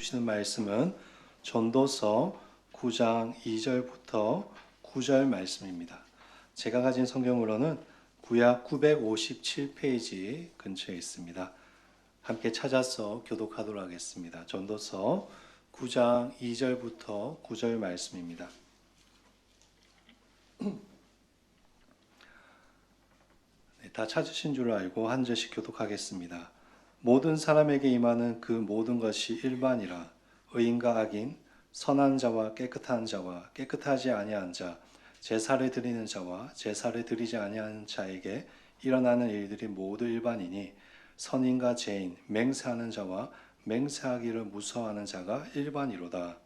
주시는 말씀은 전도서 9장 2절부터 9절 말씀입니다. 제가 가진 성경으로는 구약 957페이지 근처에 있습니다. 함께 찾아서 교독하도록 하겠습니다. 전도서 9장 2절부터 9절 말씀입니다. 다 찾으신 줄 알고 한 절씩 교독하겠습니다. 모든 사람에게 임하는 그 모든 것이 일반이라. 의인과 악인, 선한 자와 깨끗한 자와 깨끗하지 아니한 자, 제사를 드리는 자와 제사를 드리지 아니하는 자에게 일어나는 일들이 모두 일반이니 선인과 죄인, 맹세하는 자와 맹세하기를 무서워하는 자가 일반이로다.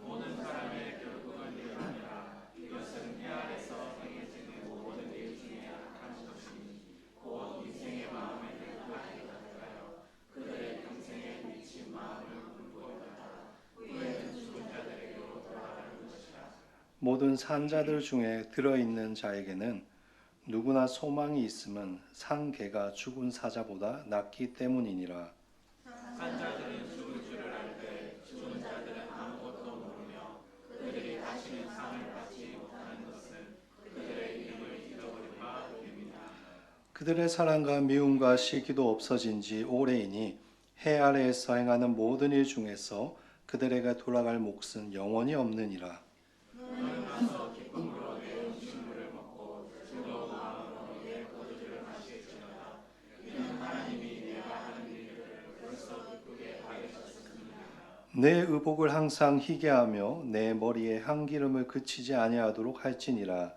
모든 사람의 결국은 일반이라. 이것은 해 아래서 행해지는 모든 일 중에 악한 것이니 곧 인생의 마음을 결국하기 같아요. 그들의 평생에 미친 마음을 굴보이다. 후에는 죽은 자들에게로 돌아가는 것이라. 모든 산자들 중에 들어있는 자에게는 누구나 소망이 있음은 산 개가 죽은 사자보다 낫기 때문이니라. 산 자들은 죽을 줄을 알 때 죽은 자들은 아무것도 모르며 그들이 다시는 상을 받지 못하는 것은 그들의 이름을 잃어버린 바 됩니다. 그들의 사랑과 미움과 시기도 없어진 지 오래이니 해 아래에서 행하는 모든 일 중에서 그들에게 돌아갈 몫은 영원히 없느니라. 너는 가서 기쁨으로 내 음식물을 먹고 즐거운 마음으로 내 포도주를 마실지어다. 이는 하나님이 내가 하는 일들을 벌써 기쁘게 받으셨습니다. 내 의복을 항상 희게 하며 내 머리에 향기름을 그치지 아니하도록 할지니라.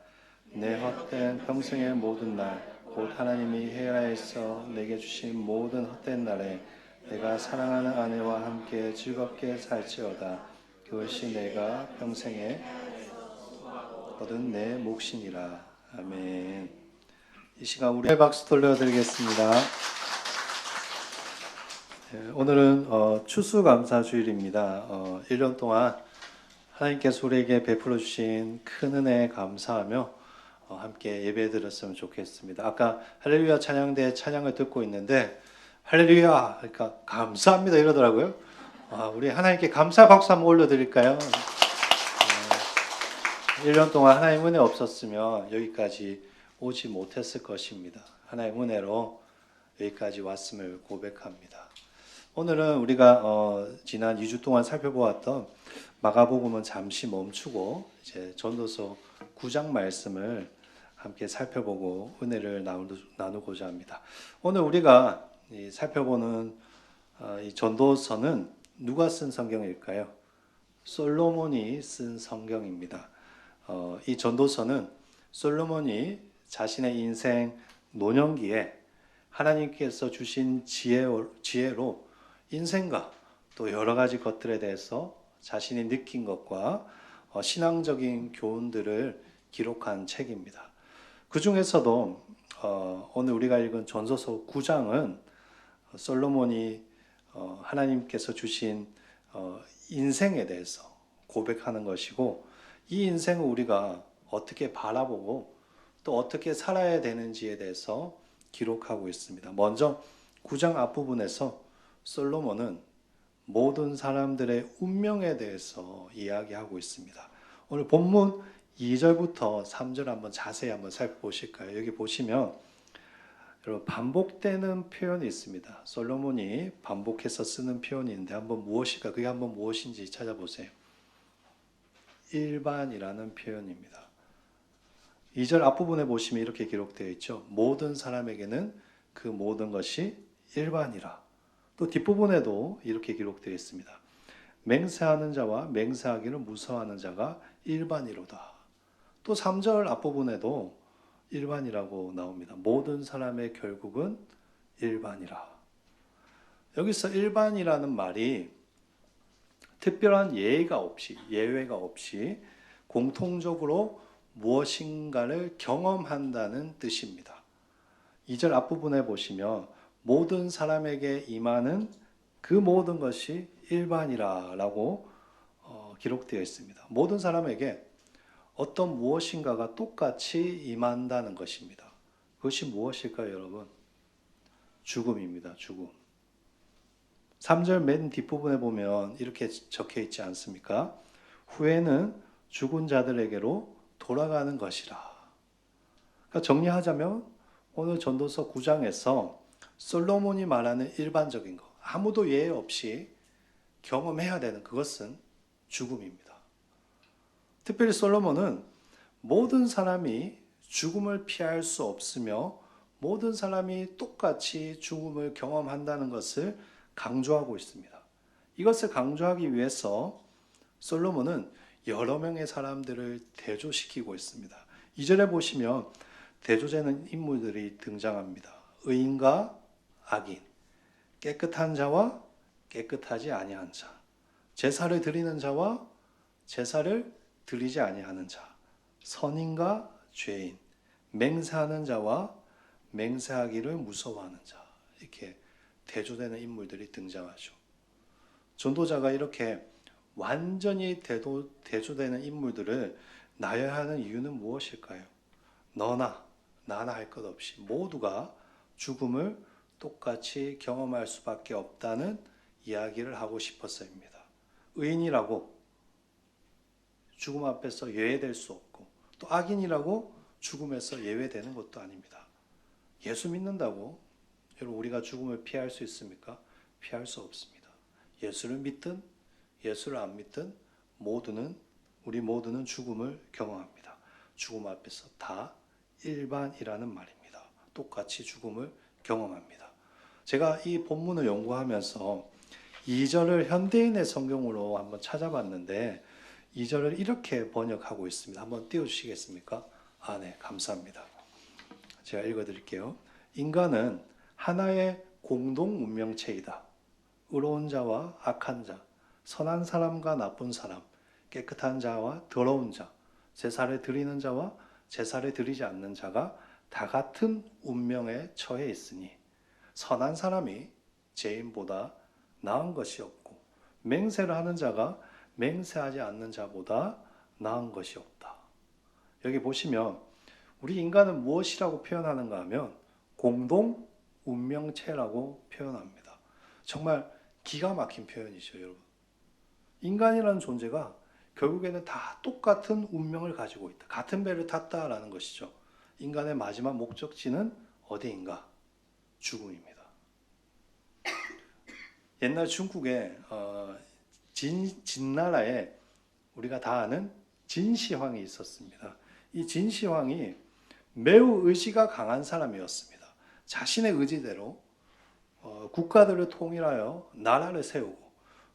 내 헛된 평생의 모든 날 곧 하나님이 헤라에서 내게 주신 모든 헛된 날에 내가 사랑하는 아내와 함께 즐겁게 살지어다. 그것이 내가 평생에 얻은 내 몫이니라. 아멘. 이 시간 우리 박수 돌려드리겠습니다. 오늘은 추수감사주일입니다. 1년 동안 하나님께서 우리에게 베풀어 주신 큰 은혜에 감사하며 함께 예배 드렸으면 좋겠습니다. 아까 할렐루야 찬양대 찬양을 듣고 있는데 할렐루야 그러니까 감사합니다 이러더라고요. 우리 하나님께 감사 박수 한번 올려드릴까요? 1년 동안 하나님 은혜 없었으면 여기까지 오지 못했을 것입니다. 하나님 은혜로 여기까지 왔음을 고백합니다. 오늘은 우리가 지난 2주 동안 살펴보았던 마가복음은 잠시 멈추고 이제 전도서 9장 말씀을 함께 살펴보고 은혜를 나누고자 합니다. 오늘 우리가 살펴보는 이 전도서는 누가 쓴 성경일까요? 솔로몬이 쓴 성경입니다. 이 전도서는 솔로몬이 자신의 인생 노년기에 하나님께서 주신 지혜로 인생과 또 여러 가지 것들에 대해서 자신이 느낀 것과 신앙적인 교훈들을 기록한 책입니다. 그 중에서도 오늘 우리가 읽은 전도서 9장은 솔로몬이 하나님께서 주신 인생에 대해서 고백하는 것이고 이 인생을 우리가 어떻게 바라보고 또 어떻게 살아야 되는지에 대해서 기록하고 있습니다. 먼저 9장 앞부분에서 솔로몬은 모든 사람들의 운명에 대해서 이야기하고 있습니다. 오늘 본문 2절부터 3절 한번 자세히 한번 살펴보실까요? 여기 보시면 여러분 반복되는 표현이 있습니다. 솔로몬이 반복해서 쓰는 표현이 있는데 한번 무엇일까? 그게 한번 무엇인지 찾아보세요. 일반이라는 표현입니다. 2절 앞부분에 보시면 이렇게 기록되어 있죠. 모든 사람에게는 그 모든 것이 일반이라. 또 뒷부분에도 이렇게 기록되어 있습니다. 맹세하는 자와 맹세하기를 무서워하는 자가 일반이로다. 또 3절 앞부분에도 일반이라고 나옵니다. 모든 사람의 결국은 일반이라. 여기서 일반이라는 말이 특별한 예외가 없이 공통적으로 무엇인가를 경험한다는 뜻입니다. 2절 앞부분에 보시면 모든 사람에게 임하는 그 모든 것이 일반이라고 기록되어 있습니다. 모든 사람에게 어떤 무엇인가가 똑같이 임한다는 것입니다. 그것이 무엇일까요, 여러분? 죽음입니다. 죽음. 3절 맨 뒷부분에 보면 이렇게 적혀 있지 않습니까? 후에는 죽은 자들에게로 돌아가는 것이라. 그러니까 정리하자면 오늘 전도서 9장에서 솔로몬이 말하는 일반적인 거, 아무도 예외 없이 경험해야 되는 그것은 죽음입니다. 특별히 솔로몬은 모든 사람이 죽음을 피할 수 없으며 모든 사람이 똑같이 죽음을 경험한다는 것을 강조하고 있습니다. 이것을 강조하기 위해서 솔로몬은 여러 명의 사람들을 대조시키고 있습니다. 2절에 보시면 대조되는 인물들이 등장합니다. 의인과 악인, 깨끗한 자와 깨끗하지 아니한 자, 제사를 드리는 자와 제사를 드리지 아니하는 자, 선인과 죄인, 맹세하는 자와 맹세하기를 무서워하는 자, 이렇게 대조되는 인물들이 등장하죠. 전도자가 이렇게 완전히 대조되는 인물들을 나열하는 이유는 무엇일까요? 너나 나나 할 것 없이 모두가 죽음을 똑같이 경험할 수밖에 없다는 이야기를 하고 싶어서입니다. 의인이라고 죽음 앞에서 예외될 수 없고 또 악인이라고 죽음에서 예외되는 것도 아닙니다. 예수 믿는다고 여러분 우리가 죽음을 피할 수 있습니까? 피할 수 없습니다. 예수를 믿든 예수를 안 믿든 우리 모두는 죽음을 경험합니다. 죽음 앞에서 다 일반이라는 말입니다. 똑같이 죽음을 경험합니다. 제가 이 본문을 연구하면서 2절을 현대인의 성경으로 한번 찾아봤는데 2절을 이렇게 번역하고 있습니다. 한번 띄워주시겠습니까? 네, 감사합니다. 제가 읽어드릴게요. 인간은 하나의 공동 운명체이다. 의로운 자와 악한 자, 선한 사람과 나쁜 사람, 깨끗한 자와 더러운 자, 제사를 드리는 자와 제사를 드리지 않는 자가 다 같은 운명에 처해 있으니 선한 사람이 죄인보다 나은 것이 없고 맹세를 하는 자가 맹세하지 않는 자보다 나은 것이 없다. 여기 보시면 우리 인간은 무엇이라고 표현하는가 하면 공동 운명체라고 표현합니다. 정말 기가 막힌 표현이죠, 여러분. 인간이라는 존재가 결국에는 다 똑같은 운명을 가지고 있다. 같은 배를 탔다라는 것이죠. 인간의 마지막 목적지는 어디인가? 죽음입니다. 옛날 중국의 진나라에 우리가 다 아는 진시황이 있었습니다. 이 진시황이 매우 의지가 강한 사람이었습니다. 자신의 의지대로 국가들을 통일하여 나라를 세우고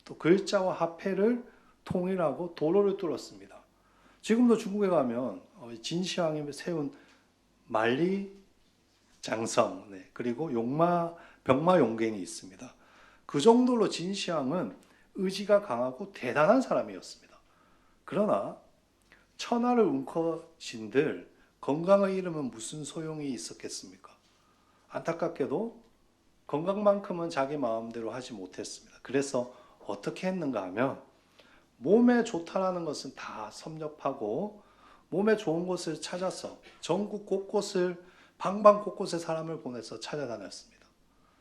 또 글자와 화폐를 통일하고 도로를 뚫었습니다. 지금도 중국에 가면 진시황이 세운 만리장성 그리고 병마용갱이 있습니다. 그 정도로 진시황은 의지가 강하고 대단한 사람이었습니다. 그러나 천하를 움켜쥔들 건강을 잃으면 무슨 소용이 있었겠습니까? 안타깝게도 건강만큼은 자기 마음대로 하지 못했습니다. 그래서 어떻게 했는가 하면 몸에 좋다라는 것은 다 섭렵하고 몸에 좋은 곳을 찾아서 전국 곳곳을 방방곳곳에 사람을 보내서 찾아다녔습니다.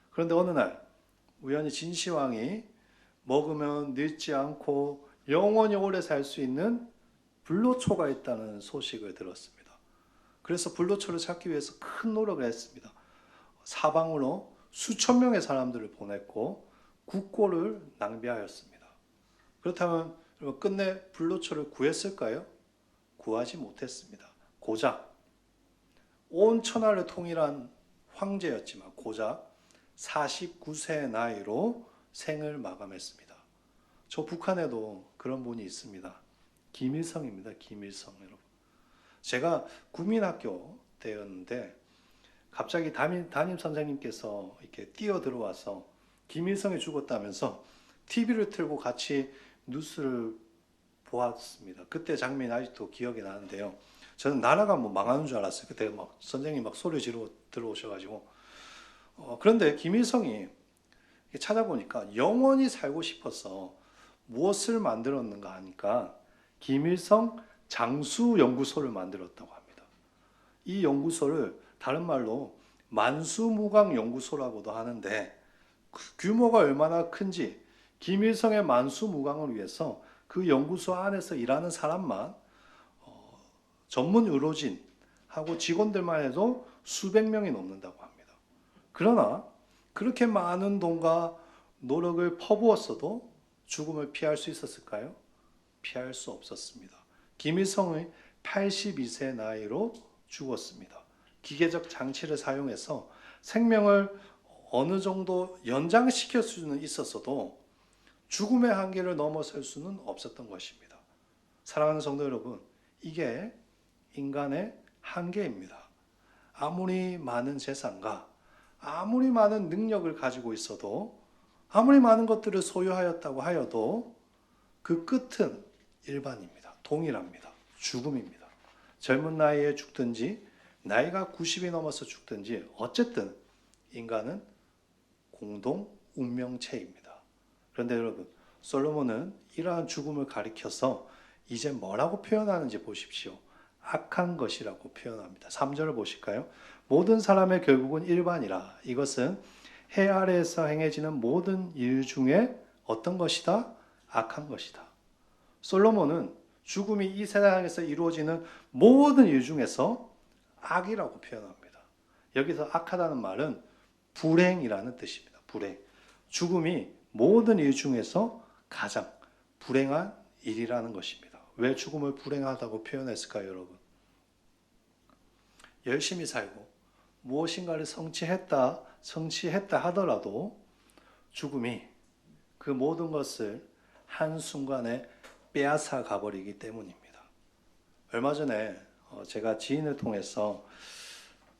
그런데 어느 날 우연히 진시황이 먹으면 늙지 않고 영원히 오래 살 수 있는 불로초가 있다는 소식을 들었습니다. 그래서 불로초를 찾기 위해서 큰 노력을 했습니다. 사방으로 수천 명의 사람들을 보냈고 국고를 낭비하였습니다. 그렇다면 끝내 불로초를 구했을까요? 구하지 못했습니다. 고작 온 천하를 통일한 황제였지만 고작 49세의 나이로 생을 마감했습니다. 저 북한에도 그런 분이 있습니다. 김일성입니다. 김일성 여러분. 제가 국민학교 때였는데 갑자기 담임 선생님께서 이렇게 뛰어 들어와서 김일성이 죽었다면서 TV를 틀고 같이 뉴스를 보았습니다. 그때 장면이 아직도 기억이 나는데요. 저는 나라가 망하는 줄 알았어요. 그때 선생님이 소리 지르고 들어오셔가지고 그런데 김일성이 찾아보니까 영원히 살고 싶어서 무엇을 만들었는가 하니까 김일성 장수연구소를 만들었다고 합니다. 이 연구소를 다른 말로 만수무강연구소라고도 하는데 규모가 얼마나 큰지 김일성의 만수무강을 위해서 그 연구소 안에서 일하는 사람만 전문 의료진하고 직원들만 해도 수백 명이 넘는다고 합니다. 그러나 그렇게 많은 돈과 노력을 퍼부었어도 죽음을 피할 수 있었을까요? 피할 수 없었습니다. 김일성의 82세 나이로 죽었습니다. 기계적 장치를 사용해서 생명을 어느 정도 연장시킬 수는 있었어도 죽음의 한계를 넘어설 수는 없었던 것입니다. 사랑하는 성도 여러분, 이게 인간의 한계입니다. 아무리 많은 재산과 아무리 많은 능력을 가지고 있어도 아무리 많은 것들을 소유하였다고 하여도 그 끝은 일반입니다. 동일합니다. 죽음입니다. 젊은 나이에 죽든지 나이가 90이 넘어서 죽든지 어쨌든 인간은 공동 운명체입니다. 그런데 여러분, 솔로몬은 이러한 죽음을 가리켜서 이제 뭐라고 표현하는지 보십시오. 악한 것이라고 표현합니다. 3절을 보실까요? 모든 사람의 결국은 일반이라. 이것은 해 아래에서 행해지는 모든 일 중에 어떤 것이다? 악한 것이다. 솔로몬은 죽음이 이 세상에서 이루어지는 모든 일 중에서 악이라고 표현합니다. 여기서 악하다는 말은 불행이라는 뜻입니다. 불행. 죽음이 모든 일 중에서 가장 불행한 일이라는 것입니다. 왜 죽음을 불행하다고 표현했을까요, 여러분? 열심히 살고 무엇인가를 성취했다 하더라도 죽음이 그 모든 것을 한순간에 빼앗아 가버리기 때문입니다. 얼마 전에 제가 지인을 통해서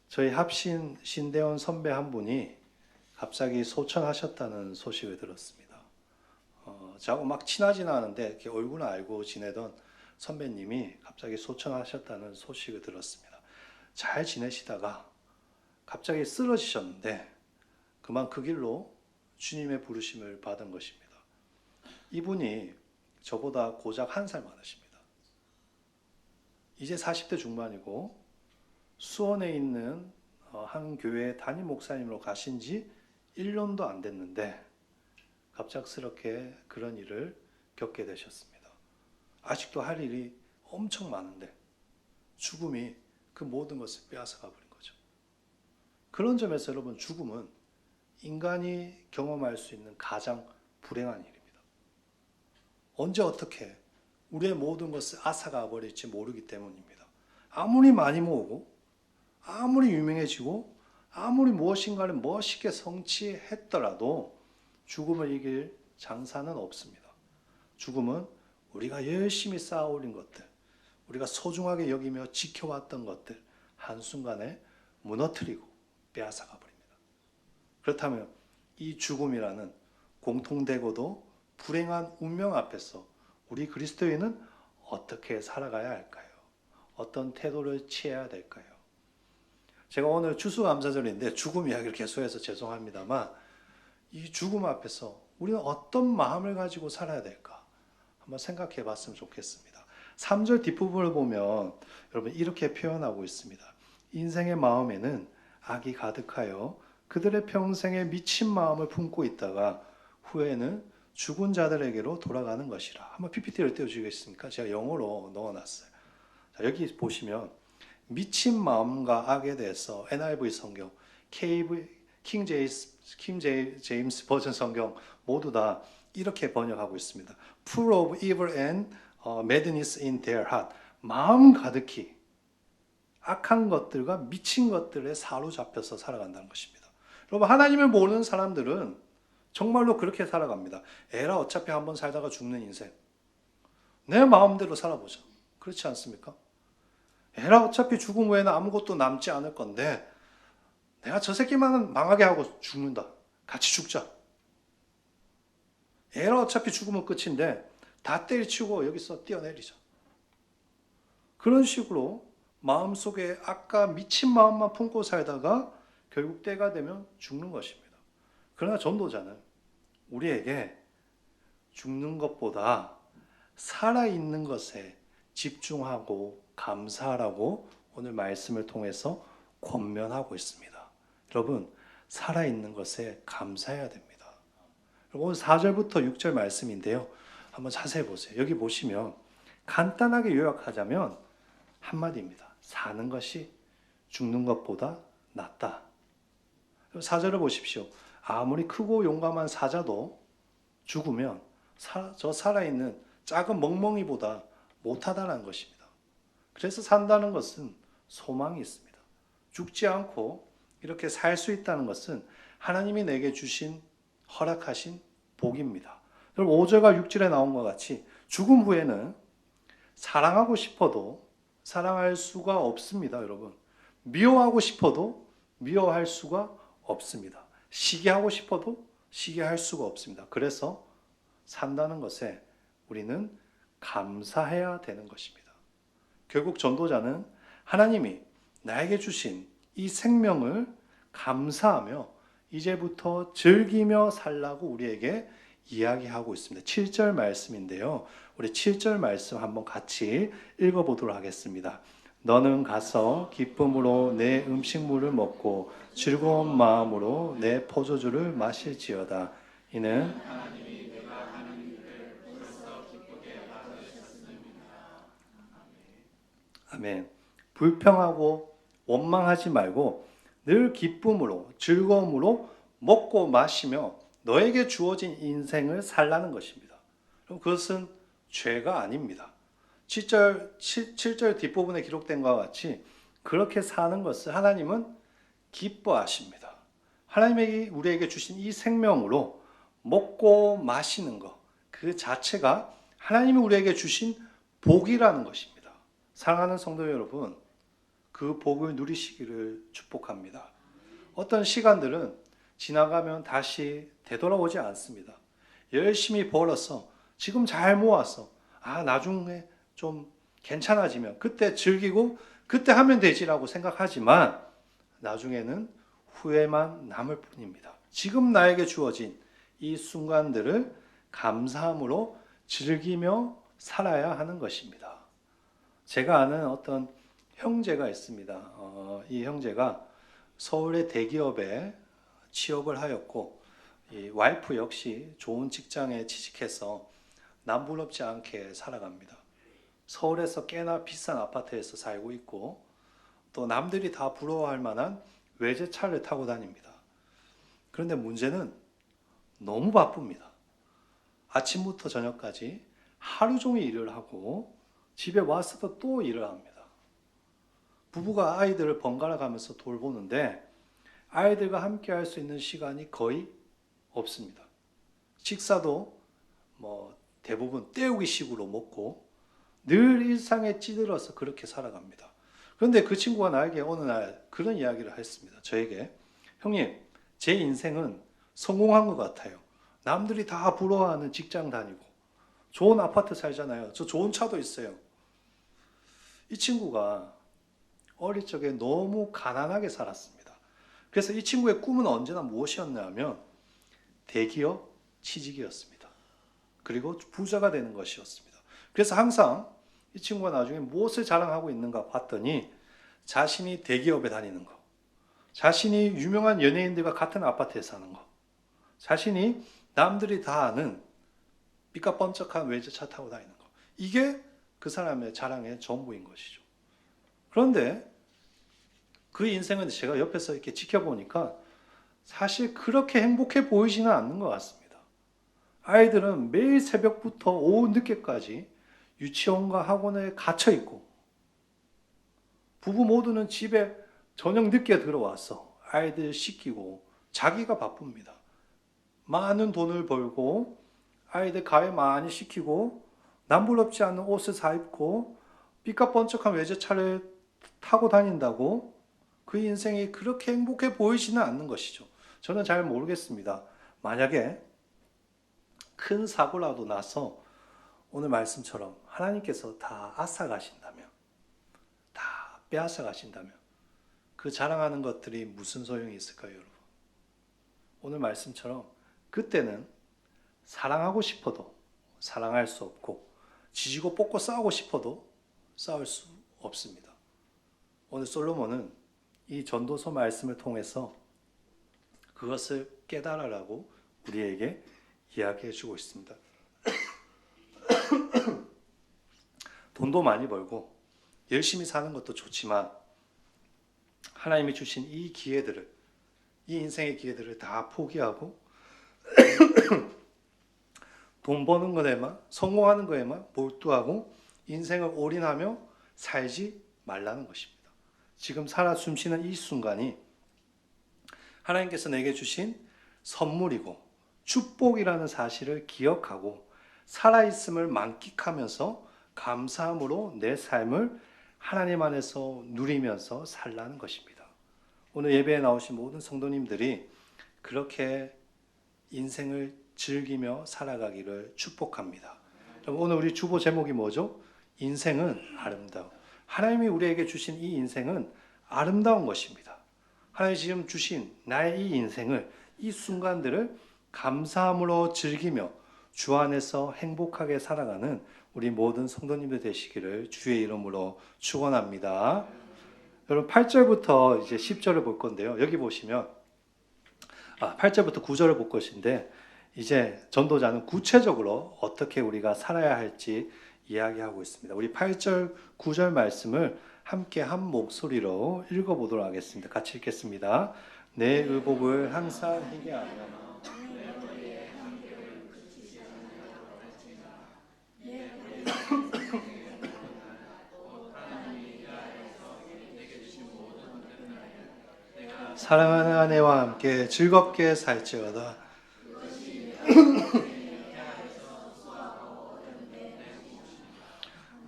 저희 합신 신대원 선배 한 분이 갑자기 소천하셨다는 소식을 들었습니다. 저하고 막 친하지는 않은데 이렇게 얼굴은 알고 지내던 선배님이 갑자기 소천하셨다는 소식을 들었습니다. 잘 지내시다가 갑자기 쓰러지셨는데 그만 그 길로 주님의 부르심을 받은 것입니다. 이분이 저보다 고작 1살 많으십니다. 이제 40대 중반이고 수원에 있는 한 교회 담임 목사님으로 가신 지 1년도 안 됐는데 갑작스럽게 그런 일을 겪게 되셨습니다. 아직도 할 일이 엄청 많은데 죽음이 그 모든 것을 빼앗아 가버린 거죠. 그런 점에서 여러분, 죽음은 인간이 경험할 수 있는 가장 불행한 일입니다. 언제 어떻게 우리의 모든 것을 앗아가 버릴지 모르기 때문입니다. 아무리 많이 모으고 아무리 유명해지고 아무리 무엇인가를 멋있게 성취했더라도 죽음을 이길 장사는 없습니다. 죽음은 우리가 열심히 쌓아올린 것들, 우리가 소중하게 여기며 지켜왔던 것들 한순간에 무너뜨리고 빼앗아가 버립니다. 그렇다면 이 죽음이라는 공통되고도 불행한 운명 앞에서 우리 그리스도인은 어떻게 살아가야 할까요? 어떤 태도를 취해야 될까요? 제가 오늘 추수감사절인데 죽음 이야기를 계속해서 죄송합니다만 이 죽음 앞에서 우리는 어떤 마음을 가지고 살아야 될까? 한번 생각해 봤으면 좋겠습니다. 3절 뒷부분을 보면 여러분 이렇게 표현하고 있습니다. 인생의 마음에는 악이 가득하여 그들의 평생에 미친 마음을 품고 있다가 후에는 죽은 자들에게로 돌아가는 것이라. 한번 PPT를 띄워주시겠습니까? 제가 영어로 넣어놨어요. 자, 여기 보시면 미친 마음과 악에 대해서 NIV 성경, 킹 제임스 버전 성경 모두 다 이렇게 번역하고 있습니다. Full of evil and madness in their heart. 마음 가득히 악한 것들과 미친 것들에 사로잡혀서 살아간다는 것입니다. 여러분, 하나님을 모르는 사람들은 정말로 그렇게 살아갑니다. 에라 어차피 한번 살다가 죽는 인생. 내 마음대로 살아보자. 그렇지 않습니까? 에라 어차피 죽음 외에는 아무것도 남지 않을 건데 내가 저 새끼만은 망하게 하고 죽는다. 같이 죽자. 에라 어차피 죽으면 끝인데 다 때려치우고 여기서 뛰어내리자. 그런 식으로 마음속에 아까 미친 마음만 품고 살다가 결국 때가 되면 죽는 것입니다. 그러나 전도자는 우리에게 죽는 것보다 살아있는 것에 집중하고 감사하라고 오늘 말씀을 통해서 권면하고 있습니다. 여러분, 살아있는 것에 감사해야 됩니다. 오늘 4절부터 6절 말씀인데요. 한번 자세히 보세요. 여기 보시면 간단하게 요약하자면 한마디입니다. 사는 것이 죽는 것보다 낫다. 4절을 보십시오. 아무리 크고 용감한 사자도 죽으면 저 살아있는 작은 멍멍이보다 못하다는 것입니다. 그래서 산다는 것은 소망이 있습니다. 죽지 않고 이렇게 살 수 있다는 것은 하나님이 내게 주신 허락하신 복입니다. 여러분 5절과 6절에 나온 것 같이 죽음 후에는 사랑하고 싶어도 사랑할 수가 없습니다. 여러분 미워하고 싶어도 미워할 수가 없습니다. 시기하고 싶어도 시기할 수가 없습니다. 그래서 산다는 것에 우리는 감사해야 되는 것입니다. 결국 전도자는 하나님이 나에게 주신 이 생명을 감사하며 이제부터 즐기며 살라고 우리에게 이야기하고 있습니다. 7절 말씀인데요. 우리 7절 말씀 한번 같이 읽어보도록 하겠습니다. 너는 가서 기쁨으로 내 음식물을 먹고 즐거운 마음으로 내 포도주를 마실지어다. 이는 아멘. 불평하고 원망하지 말고 늘 기쁨으로 즐거움으로 먹고 마시며 너에게 주어진 인생을 살라는 것입니다. 그럼 그것은 죄가 아닙니다. 7절 뒷부분에 기록된 것과 같이 그렇게 사는 것을 하나님은 기뻐하십니다. 하나님이 우리에게 주신 이 생명으로 먹고 마시는 것, 그 자체가 하나님이 우리에게 주신 복이라는 것입니다. 사랑하는 성도 여러분, 그 복을 누리시기를 축복합니다. 어떤 시간들은 지나가면 다시 되돌아오지 않습니다. 열심히 벌어서 지금 잘 모아서 나중에 좀 괜찮아지면 그때 즐기고 그때 하면 되지라고 생각하지만 나중에는 후회만 남을 뿐입니다. 지금 나에게 주어진 이 순간들을 감사함으로 즐기며 살아야 하는 것입니다. 제가 아는 어떤 형제가 있습니다. 이 형제가 서울의 대기업에 취업을 하였고 이 와이프 역시 좋은 직장에 취직해서 남부럽지 않게 살아갑니다. 서울에서 꽤나 비싼 아파트에서 살고 있고 또 남들이 다 부러워할 만한 외제차를 타고 다닙니다. 그런데 문제는 너무 바쁩니다. 아침부터 저녁까지 하루 종일 일을 하고 집에 와서도 또 일을 합니다. 부부가 아이들을 번갈아 가면서 돌보는데 아이들과 함께 할 수 있는 시간이 거의 없습니다. 식사도 대부분 때우기식으로 먹고 늘 일상에 찌들어서 그렇게 살아갑니다. 그런데 그 친구가 나에게 어느 날 그런 이야기를 했습니다. 저에게 형님, 제 인생은 성공한 것 같아요. 남들이 다 부러워하는 직장 다니고 좋은 아파트 살잖아요. 저 좋은 차도 있어요. 이 친구가 어릴 적에 너무 가난하게 살았습니다. 그래서 이 친구의 꿈은 언제나 무엇이었냐면 대기업 취직이었습니다. 그리고 부자가 되는 것이었습니다. 그래서 항상 이 친구가 나중에 무엇을 자랑하고 있는가 봤더니 자신이 대기업에 다니는 거, 자신이 유명한 연예인들과 같은 아파트에 사는 거, 자신이 남들이 다 아는 삐까뻔쩍한 외제차 타고 다니는 거, 이게 그 사람의 자랑의 전부인 것이죠. 그런데 그 인생은 제가 옆에서 이렇게 지켜보니까 사실 그렇게 행복해 보이지는 않는 것 같습니다. 아이들은 매일 새벽부터 오후 늦게까지 유치원과 학원에 갇혀 있고 부부 모두는 집에 저녁 늦게 들어와서 아이들 씻기고 자기가 바쁩니다. 많은 돈을 벌고 아이들 가위 많이 시키고 남부럽지 않은 옷을 사 입고 삐까뻔쩍한 외제차를 타고 다닌다고 그 인생이 그렇게 행복해 보이지는 않는 것이죠. 저는 잘 모르겠습니다. 만약에 큰 사고라도 나서 오늘 말씀처럼 하나님께서 다 앗아가신다면, 다 빼앗아가신다면 그 자랑하는 것들이 무슨 소용이 있을까요, 여러분? 오늘 말씀처럼 그때는 사랑하고 싶어도 사랑할 수 없고 지지고 볶고 싸우고 싶어도 싸울 수 없습니다. 오늘 솔로몬은 이 전도서 말씀을 통해서 그것을 깨달으라고 우리에게 이야기해 주고 있습니다. 돈도 많이 벌고 열심히 사는 것도 좋지만 하나님이 주신 이 기회들을, 이 인생의 기회들을 다 포기하고 돈 버는 것에만, 성공하는 것에만 몰두하고 인생을 올인하며 살지 말라는 것입니다. 지금 살아 숨쉬는 이 순간이 하나님께서 내게 주신 선물이고 축복이라는 사실을 기억하고 살아있음을 만끽하면서 감사함으로 내 삶을 하나님 안에서 누리면서 살라는 것입니다. 오늘 예배에 나오신 모든 성도님들이 그렇게 인생을 즐기며 살아가기를 축복합니다. 오늘 우리 주보 제목이 뭐죠? 인생은 아름다워. 하나님이 우리에게 주신 이 인생은 아름다운 것입니다. 하나님이 지금 주신 나의 이 인생을, 이 순간들을 감사함으로 즐기며 주 안에서 행복하게 살아가는 우리 모든 성도님들 되시기를 주의 이름으로 축원합니다. 여러분 8절부터 이제 10절을 볼 건데요. 여기 보시면 8절부터 9절을 볼 것인데 이제 전도자는 구체적으로 어떻게 우리가 살아야 할지 이야기하고 있습니다. 우리 8절, 9절 말씀을 함께 한 목소리로 읽어보도록 하겠습니다. 같이 읽겠습니다. 내 의복을 항상 희게 하며 사랑하는 아내와 함께 즐겁게 살지어다.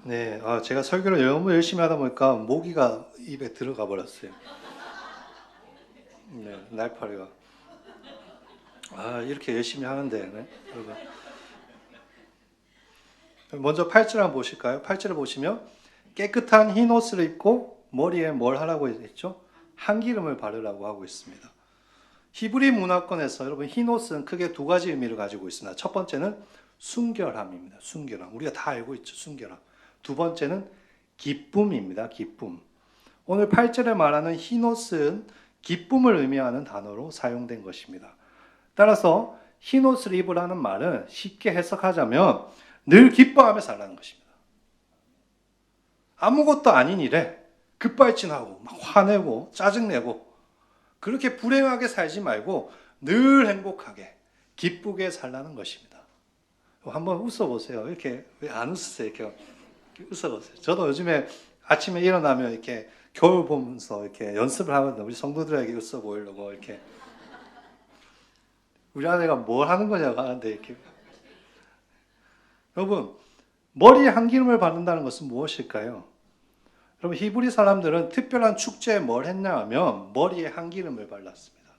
네, 제가 설교를 너무 열심히 하다 보니까 모기가 입에 들어가 버렸어요. 네, 날파리가. 이렇게 열심히 하는데, 네, 여러분. 먼저 8절 한번 보실까요? 8절을 보시면 깨끗한 흰 옷을 입고 머리에 뭘 하라고 했죠? 한기름을 바르라고 하고 있습니다. 히브리 문화권에서 여러분 흰 옷은 크게 두 가지 의미를 가지고 있습니다. 첫 번째는 순결함입니다. 순결함. 우리가 다 알고 있죠. 순결함. 두 번째는 기쁨입니다. 기쁨. 오늘 8절에 말하는 흰 옷은 기쁨을 의미하는 단어로 사용된 것입니다. 따라서 흰 옷을 입으라는 말은 쉽게 해석하자면 늘 기뻐하며 살라는 것입니다. 아무것도 아닌 일에 급발진하고 막 화내고 짜증내고 그렇게 불행하게 살지 말고 늘 행복하게 기쁘게 살라는 것입니다. 한번 웃어보세요. 이렇게 왜 안 웃으세요? 이렇게 웃어보세요. 저도 요즘에 아침에 일어나면 이렇게 겨울 보면서 이렇게 연습을 하거든요. 우리 성도들에게 웃어 보이려고 이렇게 우리 아내가 뭘 하는 거냐고 하는데 이렇게 여러분 머리에 한기름을 바른다는 것은 무엇일까요? 여러분 히브리 사람들은 특별한 축제에 뭘 했냐 하면 머리에 한기름을 발랐습니다.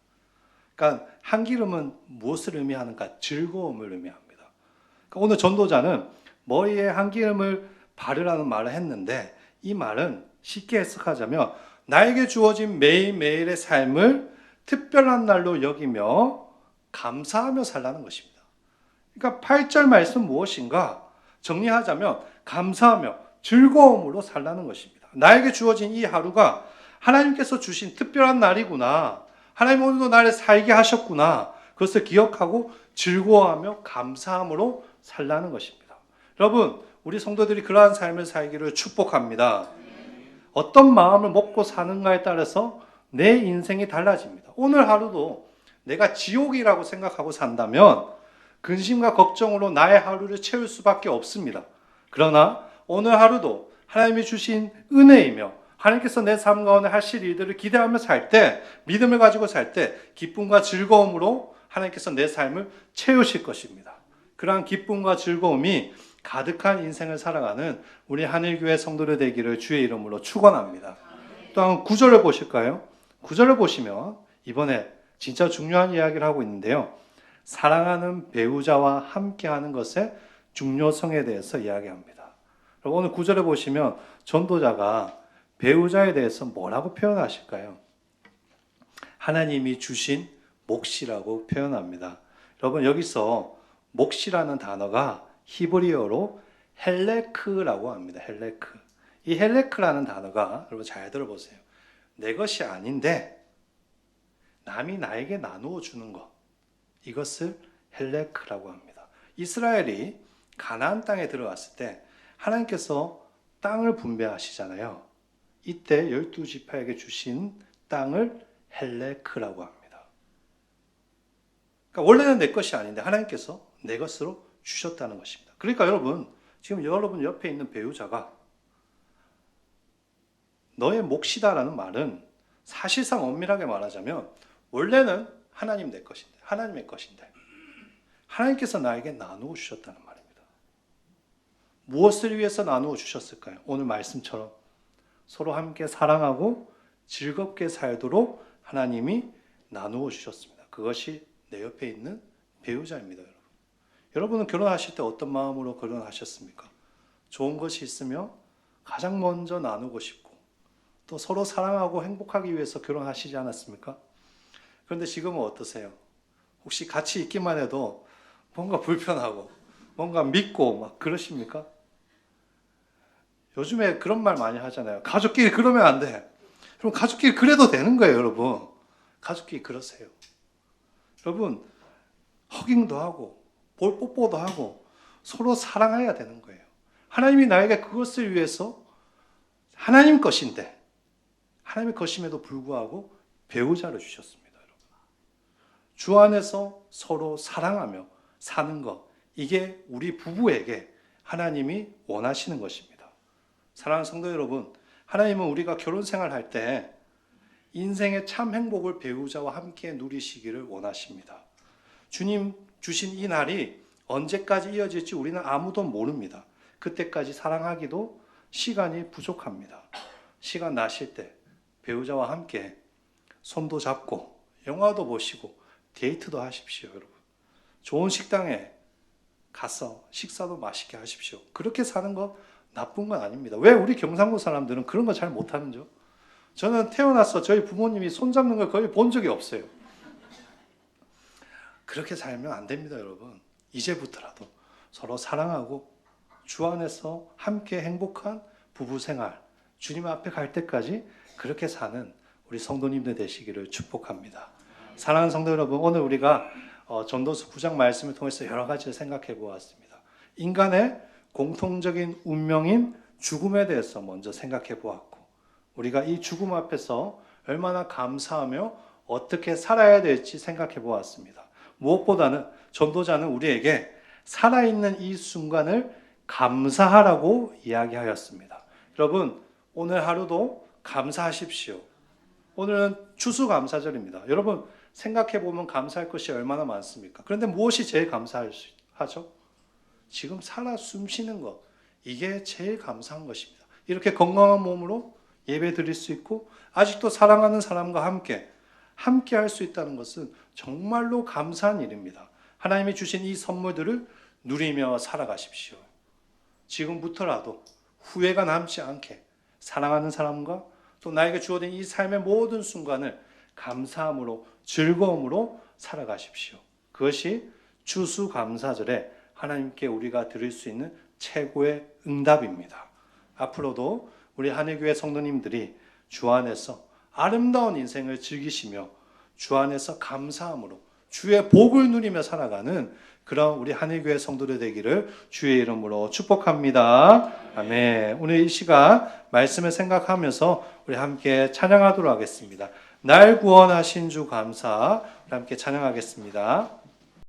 그러니까 한기름은 무엇을 의미하는가? 즐거움을 의미합니다. 그러니까 오늘 전도자는 머리에 한기름을 바르라는 말을 했는데 이 말은 쉽게 해석하자면 나에게 주어진 매일매일의 삶을 특별한 날로 여기며 감사하며 살라는 것입니다. 그러니까 8절 말씀 무엇인가? 정리하자면 감사하며 즐거움으로 살라는 것입니다. 나에게 주어진 이 하루가 하나님께서 주신 특별한 날이구나. 하나님 오늘도 나를 살게 하셨구나. 그것을 기억하고 즐거워하며 감사함으로 살라는 것입니다. 여러분, 우리 성도들이 그러한 삶을 살기를 축복합니다. 어떤 마음을 먹고 사는가에 따라서 내 인생이 달라집니다. 오늘 하루도 내가 지옥이라고 생각하고 산다면 근심과 걱정으로 나의 하루를 채울 수밖에 없습니다. 그러나 오늘 하루도 하나님이 주신 은혜이며 하나님께서 내 삶 가운데 하실 일들을 기대하며 살 때, 믿음을 가지고 살 때 기쁨과 즐거움으로 하나님께서 내 삶을 채우실 것입니다. 그러한 기쁨과 즐거움이 가득한 인생을 살아가는 우리 하늘교회 성도들 되기를 주의 이름으로 축원합니다. 또한 9절을 보실까요? 9절을 보시면 이번에 진짜 중요한 이야기를 하고 있는데요. 사랑하는 배우자와 함께하는 것의 중요성에 대해서 이야기합니다. 오늘 9절에 보시면 전도자가 배우자에 대해서 뭐라고 표현하실까요? 하나님이 주신 몫이라고 표현합니다. 여러분 여기서 몫이라는 단어가 히브리어로 헬레크라고 합니다. 헬레크. 이 헬레크라는 단어가 여러분 잘 들어보세요. 내 것이 아닌데 남이 나에게 나누어 주는 것. 이것을 헬레크라고 합니다. 이스라엘이 가나안 땅에 들어갔을 때 하나님께서 땅을 분배하시잖아요. 이때 12지파에게 주신 땅을 헬레크라고 합니다. 그러니까 원래는 내 것이 아닌데 하나님께서 내 것으로 주셨다는 것입니다. 그러니까 여러분, 지금 여러분 옆에 있는 배우자가 너의 몫이다라는 말은 사실상 엄밀하게 말하자면 원래는 하나님 내 것인데, 하나님의 것인데 하나님께서 나에게 나누어 주셨다는 말입니다. 무엇을 위해서 나누어 주셨을까요? 오늘 말씀처럼 서로 함께 사랑하고 즐겁게 살도록 하나님이 나누어 주셨습니다. 그것이 내 옆에 있는 배우자입니다, 여러분. 여러분은 결혼하실 때 어떤 마음으로 결혼하셨습니까? 좋은 것이 있으면 가장 먼저 나누고 싶고 또 서로 사랑하고 행복하기 위해서 결혼하시지 않았습니까? 그런데 지금은 어떠세요? 혹시 같이 있기만 해도 뭔가 불편하고 뭔가 믿고 막 그러십니까? 요즘에 그런 말 많이 하잖아요. 가족끼리 그러면 안 돼. 그럼 가족끼리 그래도 되는 거예요, 여러분. 가족끼리 그러세요. 여러분, 허깅도 하고 볼 뽀뽀도 하고 서로 사랑해야 되는 거예요. 하나님이 나에게 그것을 위해서 하나님 것인데 하나님의 것임에도 불구하고 배우자를 주셨습니다, 여러분. 주 안에서 서로 사랑하며 사는 것, 이게 우리 부부에게 하나님이 원하시는 것입니다. 사랑하는 성도 여러분, 하나님은 우리가 결혼 생활할 때 인생의 참 행복을 배우자와 함께 누리시기를 원하십니다. 주님 주신 이 날이 언제까지 이어질지 우리는 아무도 모릅니다. 그때까지 사랑하기도 시간이 부족합니다. 시간 나실 때 배우자와 함께 손도 잡고 영화도 보시고 데이트도 하십시오, 여러분. 좋은 식당에 가서 식사도 맛있게 하십시오. 그렇게 사는 거 나쁜 건 아닙니다. 왜 우리 경상도 사람들은 그런 거 잘 못하는죠? 저는 태어나서 저희 부모님이 손잡는 걸 거의 본 적이 없어요. 그렇게 살면 안 됩니다, 여러분. 이제부터라도 서로 사랑하고 주 안에서 함께 행복한 부부 생활, 주님 앞에 갈 때까지 그렇게 사는 우리 성도님들 되시기를 축복합니다. 사랑하는 성도 여러분, 오늘 우리가 전도서 9장 말씀을 통해서 여러 가지를 생각해 보았습니다. 인간의 공통적인 운명인 죽음에 대해서 먼저 생각해 보았고, 우리가 이 죽음 앞에서 얼마나 감사하며 어떻게 살아야 될지 생각해 보았습니다. 무엇보다는 전도자는 우리에게 살아있는 이 순간을 감사하라고 이야기하였습니다. 여러분, 오늘 하루도 감사하십시오. 오늘은 추수감사절입니다. 여러분, 생각해 보면 감사할 것이 얼마나 많습니까? 그런데 무엇이 제일 감사하죠? 지금 살아 숨쉬는 것, 이게 제일 감사한 것입니다. 이렇게 건강한 몸으로 예배 드릴 수 있고 아직도 사랑하는 사람과 함께 할 수 있다는 것은 정말로 감사한 일입니다. 하나님이 주신 이 선물들을 누리며 살아가십시오. 지금부터라도 후회가 남지 않게 사랑하는 사람과 또 나에게 주어진 이 삶의 모든 순간을 감사함으로 즐거움으로 살아가십시오. 그것이 추수감사절에 하나님께 우리가 드릴 수 있는 최고의 응답입니다. 앞으로도 우리 한일교회 성도님들이 주 안에서 아름다운 인생을 즐기시며 주 안에서 감사함으로 주의 복을 누리며 살아가는 그런 우리 한일교회 성도들 되기를 주의 이름으로 축복합니다. 아멘. 오늘 이 시간 말씀을 생각하면서 우리 함께 찬양하도록 하겠습니다. 날 구원하신 주 감사. 우리 함께 찬양하겠습니다.